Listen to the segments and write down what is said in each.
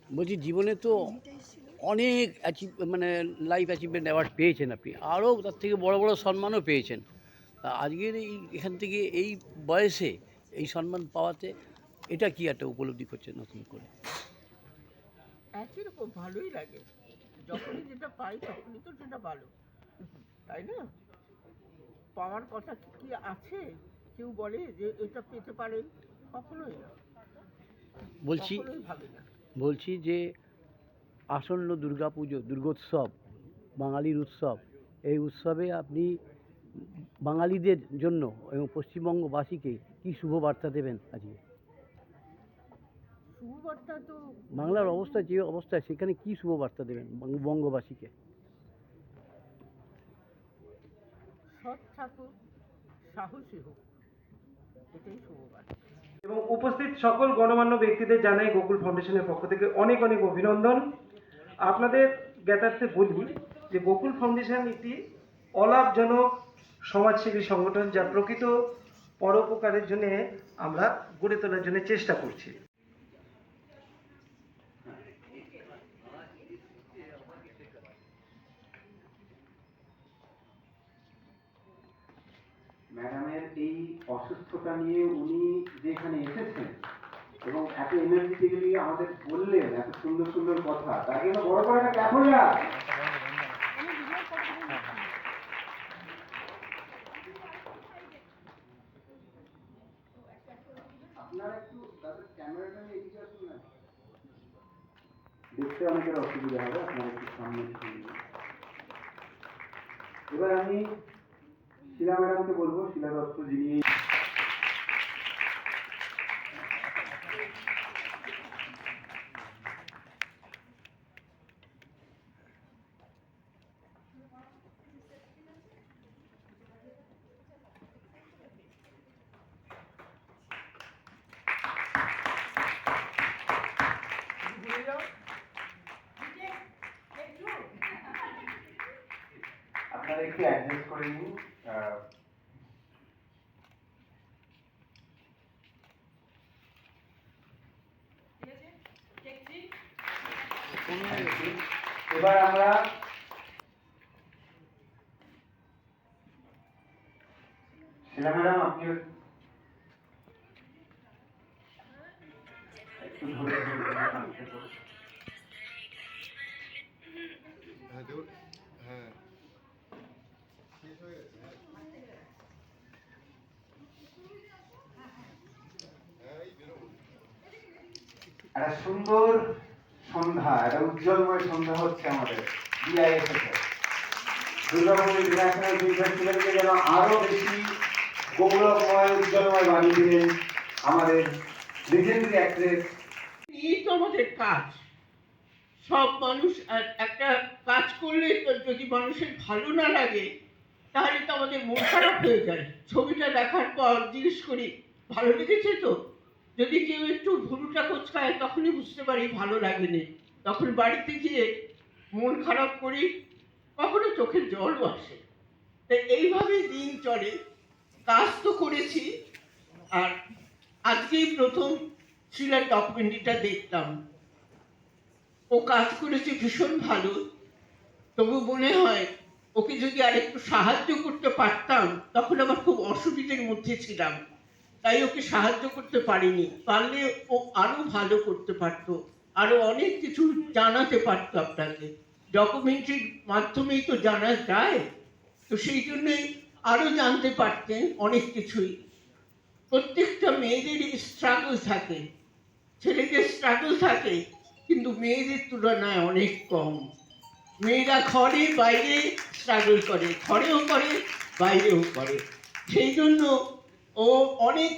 বলছি জীবনে তো অনেক মানে লাইফ অ্যাচিভমেন্ট অ্যাওয়ার্ড পেয়েছেন আপনি, আরও তার থেকে বড় বড় সম্মানও পেয়েছেন। আজকের এখান থেকে এই বয়সে এই সম্মান পাওয়াতে এটা কি একটা উপলব্ধি করছেন নতুন করে? একই রকম ভালোই লাগে। যখনই যেটা পাই তখনই তো সেটা ভালো, তাই না? পাওয়ার কথা কি আছে? কেউ বলে যে এটা পেতে পারেন? কখনোই না, বলছি কখনোই ভাবে না। বলছি যে আসন্ন দুর্গাপুজো, দুর্গোৎসব, বাঙালির উৎসব। এই উৎসবে আপনি বাঙালিদের জন্য এবং পশ্চিমবঙ্গবাসীকে কি শুভ বার্তা দেবেন আজকে? শুভবার্তা তো বাংলার অবস্থা যে অবস্থায়, সেখানে কি শুভ বার্তা দেবেন বঙ্গবাসীকে? সৎ থাকুক, সাহসী হোক, এটাই শুভবার্তা। এবং উপস্থিত সকল গণমান্য ব্যক্তিদের জানাই গোকুল ফাউন্ডেশনের পক্ষ থেকে অনেক অনেক অভিনন্দন। আপনাদের জ্ঞাতার্থে বলি যে গোকুল ফাউন্ডেশন একটি অলাভজনক সমাজসেবী সংগঠন, যা প্রকৃত পরোপকারের জন্য আমরা গড়ে তোলার জন্য চেষ্টা করছি। ম্যাডামের এই অসুস্থতা নিয়ে উনি যেখানে এসেছেন এবং এত এনার্জেটিক্যালি আমাদের বললেন এত সুন্দর সুন্দর কথা, তার জন্য বড় করে একটা ক্ল্যাপ হয়ে যায়। আপনারা একটু তাদের ক্যামেরাটা নিয়ে এদিকে আসুন না, দেখতে অনেকের অসুবিধা হবে, আপনারা একটু সামনে শুনুন। এবার আমি শিলা ম্যাডামকে বলবো, শিলা দত্ত যিনি আপনারা একটু অ্যাডজাস্ট করে নিন। এবার আমরা শিলা ম্যাডাম আপনি একটু ধরে হ্যাঁ একটা সুন্দর সন্ধ্যা, একটা উজ্জ্বলময় সন্ধ্যা হচ্ছে আমাদের বিআইএসএফ দুর্গাপুর ইন্টারন্যাশনাল ফিল্ম ফেস্টিভ্যালকে যেন আরো বেশি গৌরবময় উজ্জ্বলময় বানিয়ে দিলেন আমাদের লিজেন্ডারি অ্যাক্ট্রেস। এই তো আমাদের কাজ। সব মানুষ একটা কাজ করলে যদি মানুষের ভালো না লাগে তাহলে তো আমাদের মন খারাপ হয়ে যায়। ছবিটা দেখার পর জিজ্ঞেস করি ভালো লেগেছে তো, যদি কেউ একটু ভুরুটা কোচকায় তখনই বুঝতে পারি ভালো লাগেনি। তখন বাড়িতে গিয়ে মন খারাপ করি, কখনো চোখের জলও আসে। তো এইভাবেই দিন চলে। কাজ তো করেছি, আর আজকেই প্রথম শিলার ডকুমেন্টারিটা দেখলাম। ও কাজ করেছে ভীষণ ভালো, তবু মনে হয় ওকে যদি আরেকটু সাহায্য করতে পারতাম। তখন আমার খুব অসুবিধের মধ্যে ছিলাম, তাই ওকে সাহায্য করতে পারিনি। পারলে ও আরো ভালো করতে পারতো, আরো অনেক কিছু জানাতে পারতো আপনাকে। ডকুমেন্টারির মাধ্যমেই তো জানা যায়, তো সেই জন্যই আরো জানতে পারতেন অনেক কিছুই। প্রত্যেকটা মেয়েদেরই স্ট্রাগল থাকে, ছেলেদের স্ট্রাগল থাকে, কিন্তু মেয়েদের তুলনায় অনেক কম। মেয়েরা ঘরে বাইরে স্ট্রাগল করে, ঘরেও করে বাইরেও করে। সেই জন্য ও অনেক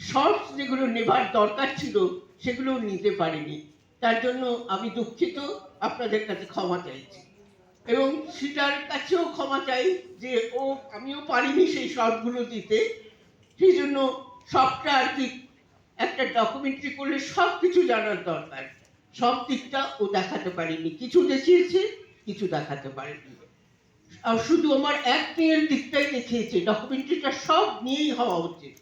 শর্টস যেগুলো নেবার দরকার ছিল সেগুলো নিতে পারেনি। তার জন্য আমি দুঃখিত, আপনাদের কাছে ক্ষমা চাইছি। এবং সেটার কাছেও ক্ষমা চাই যে আমিও পারিনি সেই শর্টগুলো দিতে। সেই জন্য সবটা আর কি, একটা ডকুমেন্টারি করলে সব কিছু জানার দরকার। সব দিকটা ও দেখাতে পারেনি, কিছু দেখিয়েছে, কিছু দেখাতে পারেনি। আর শুধু আমার অ্যাক্টিং এর দিকটাই দেখিয়েছে, ডকুমেন্টারিটা সব নিয়েই হওয়া উচিত।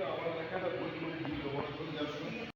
আমার লেখাটা বই করে দিয়ে দেবো, যার